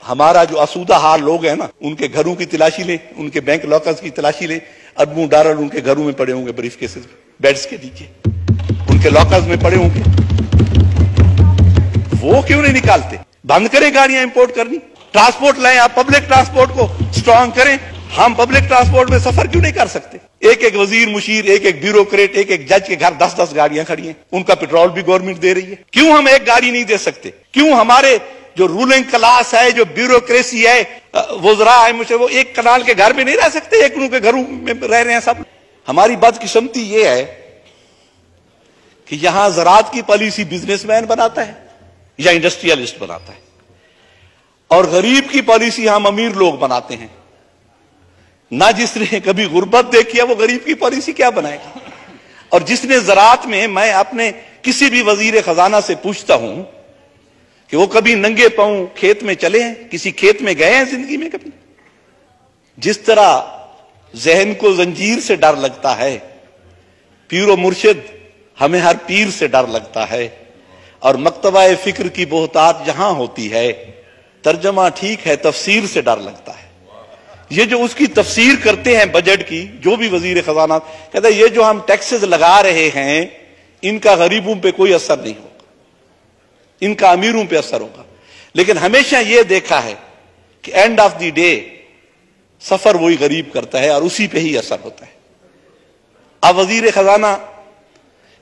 हमारा जो आसूदा हाल लोग हैं ना, उनके घरों की तलाशी लें, उनके बैंक लॉकर्स की तलाशी लें, अरबों डॉलर उनके घरों में पड़े होंगे, ब्रीफ केसेस में, बेड्स के नीचे उनके लॉकर्स में पड़े होंगे। वो क्यों नहीं निकालते? बंद करें गाड़ियां इंपोर्ट करनी, ट्रांसपोर्ट लाएं, आप पब्लिक ट्रांसपोर्ट को स्ट्रांग करें। हम पब्लिक ट्रांसपोर्ट में सफर क्यों नहीं कर सकते? एक एक वजीर मुशीर, एक एक ब्यूरोक्रेट, एक एक जज के घर 10-10 गाड़ियां खड़ी हैं, उनका पेट्रोल भी गवर्नमेंट दे रही है। क्यों हम एक गाड़ी नहीं दे सकते? क्यों हमारे जो रूलिंग क्लास है, जो ब्यूरोक्रेसी है, वज़रा है, मुझे वो एक कनाल के घर में नहीं रह सकते, एक उनके घरों में रह रहे हैं सब। हमारी बदकिस्मती ये है कि यहां ज़राअत की पॉलिसी बिजनेसमैन बनाता है या इंडस्ट्रियलिस्ट बनाता है, और गरीब की पॉलिसी हम अमीर लोग बनाते हैं। ना जिसने कभी गुर्बत देखी है वो गरीब की पॉलिसी क्या बनाएगा? और जिसने ज़राअत में, मैं अपने किसी भी वजीर खजाना से पूछता हूं कि वो कभी नंगे पांव खेत में चले हैं, किसी खेत में गए हैं जिंदगी में कभी? जिस तरह जहन को जंजीर से डर लगता है, पीर व मुर्शिद हमें हर पीर से डर लगता है, और मकतबा फिक्र की बोहतात जहां होती है, तर्जमा ठीक है तफसीर से डर लगता है। ये जो उसकी तफसीर करते हैं बजट की, जो भी वजीर खजाना कहता है ये जो हम टैक्सेस लगा रहे हैं इनका गरीबों पे कोई असर नहीं होगा, इनका अमीरों पे असर होगा। लेकिन हमेशा यह देखा है कि एंड ऑफ द डे सफर वही गरीब करता है और उसी पे ही असर होता है। अब वजीर खजाना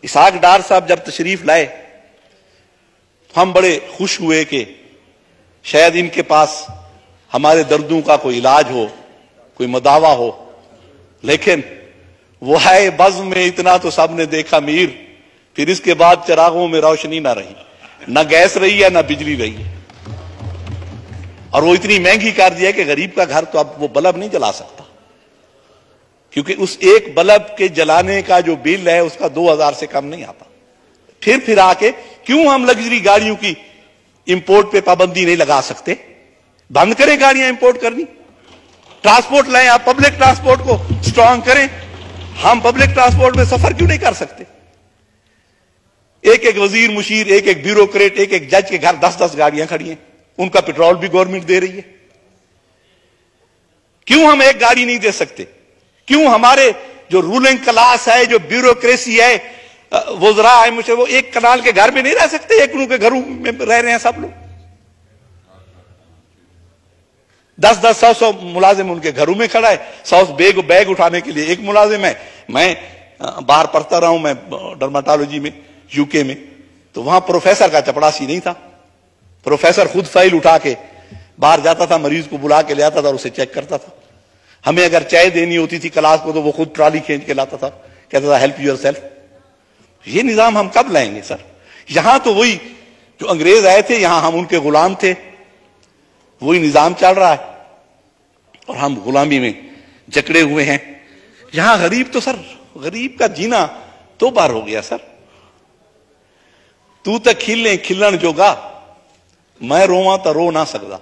इसहाक डार साहब जब तशरीफ लाए, हम बड़े खुश हुए कि शायद इनके पास हमारे दर्दों का कोई इलाज हो, कोई मदावा हो। लेकिन वो है बज़्म में इतना तो सबने देखा मीर, फिर इसके बाद चिरागों में रोशनी ना रही, ना गैस रही है ना बिजली रही है, और वो इतनी महंगी कर दिया कि गरीब का घर तो अब वो बल्ब नहीं जला सकता, क्योंकि उस एक बल्ब के जलाने का जो बिल है उसका 2000 से कम नहीं आता। फिर आके क्यों हम लग्जरी गाड़ियों की इंपोर्ट पे पाबंदी नहीं लगा सकते? बंद करें गाड़ियां इंपोर्ट करनी, ट्रांसपोर्ट लाएं, आप पब्लिक ट्रांसपोर्ट को स्ट्रांग करें। हम पब्लिक ट्रांसपोर्ट में सफर क्यों नहीं कर सकते? एक एक वजीर मुशीर, एक एक ब्यूरोक्रेट, एक एक जज के घर 10-10 गाड़ियां खड़ी हैं, उनका पेट्रोल भी गवर्नमेंट दे रही है। क्यों हम एक गाड़ी नहीं दे सकते? क्यों हमारे जो रूलिंग क्लास है, जो ब्यूरोक्रेसी है, वज़रा है, मुझे वो एक कनाल के घर में नहीं रह सकते, एक उनके घरों में रह रहे हैं सब लोग। 10-10, 100-100 मुलाजिम उनके घरों में खड़ा है। 100 बैग उठाने के लिए एक मुलाजिम है। मैं बाहर पढ़ता रहा हूं, मैं डर्माटोलॉजी में यूके में, तो वहां प्रोफेसर का चपड़ासी नहीं था। प्रोफेसर खुद फाइल उठा के बाहर जाता था, मरीज को बुला के ले आता था और उसे चेक करता था। हमें अगर चाय देनी होती थी क्लास को तो वो खुद ट्रॉली खींच के लाता था, कहता था हेल्प यूर सेल्फ। ये निजाम हम कब लाएंगे सर? यहां तो वही जो अंग्रेज आए थे, यहां हम उनके गुलाम थे, वही निजाम चल रहा है और हम गुलामी में जकड़े हुए हैं। यहां गरीब तो सर, गरीब का जीना तो बार हो गया सर। तू तो खिले खिलन जोगा, मैं रोवां तो रो ना सकदा।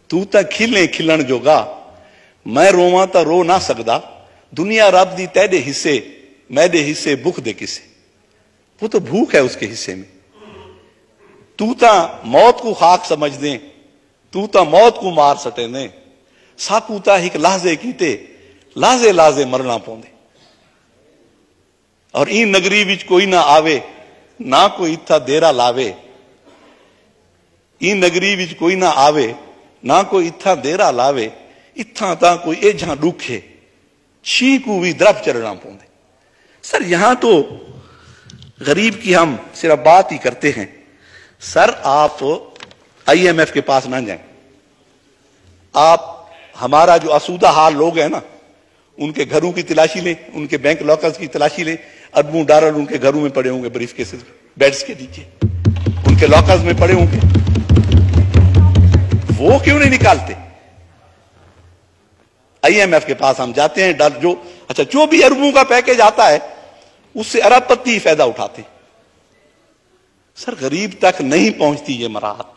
तू तो खिले खिलन जोगा, मैं रोवां तो रो ना सकदा। दुनिया रब दी तेरे हिस्से, मैदे हिस्से भूख दे किसे। वो तो भूख है उसके हिस्से में। तू तो मौत को खाक समझ दे, तू तो मौत को मार सटे ने। साकू ता एक लाजे कीते, लाजे लाजे मरना पौंदे। और ई नगरी विच कोई ना आवे, ना कोई इत्था देरा लावे। ई नगरी विच कोई ना आवे, ना कोई इत्था देरा लावे। इत्था ता कोई एझा दुखे, शी को भी द्रफ चढ़ना पौंदे। सर यहां तो गरीब की हम सिर्फ बात ही करते हैं। सर आप IMF के पास ना जाएं। आप हमारा जो आसूदा हाल लोग हैं ना, उनके घरों की तलाशी लें, उनके बैंक लॉकर्स की तलाशी लें। अरबों डॉलर उनके घरों में पड़े होंगे, ब्रीफ केसेस में, बेड्स के नीचे उनके लॉकर्स में पड़े होंगे। वो क्यों नहीं निकालते? IMF के पास हम जाते हैं, जो भी अरबों का पैकेज आता है उससे अरबपति फायदा उठाते। सर गरीब तक नहीं पहुंचती ये मराहत।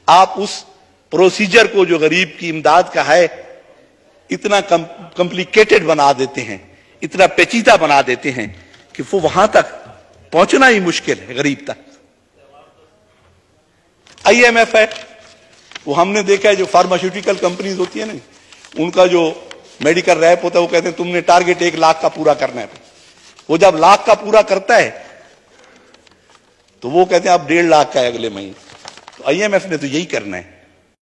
आप उस प्रोसीजर को जो गरीब की इमदाद का है इतना कॉम्प्लिकेटेड बना देते हैं, इतना पेचीदा बना देते हैं कि वो वहां तक पहुंचना ही मुश्किल है गरीब तक। IMF है, وہ ہم نے دیکھا ہے جو فارماسیوٹیکل کمپنیز ہوتی ہیں نا، ان کا جو میڈیکل ریپ ہوتا ہے وہ کہتے ہیں تم نے ٹارگٹ 1 لاکھ کا پورا کرنا ہے. وہ جب 1 لاکھ کا پورا کرتا ہے تو وہ کہتے ہیں اب 1.5 لاکھ کا ہے اگلے مہینے. تو IMF نے تو یہی کرنا ہے.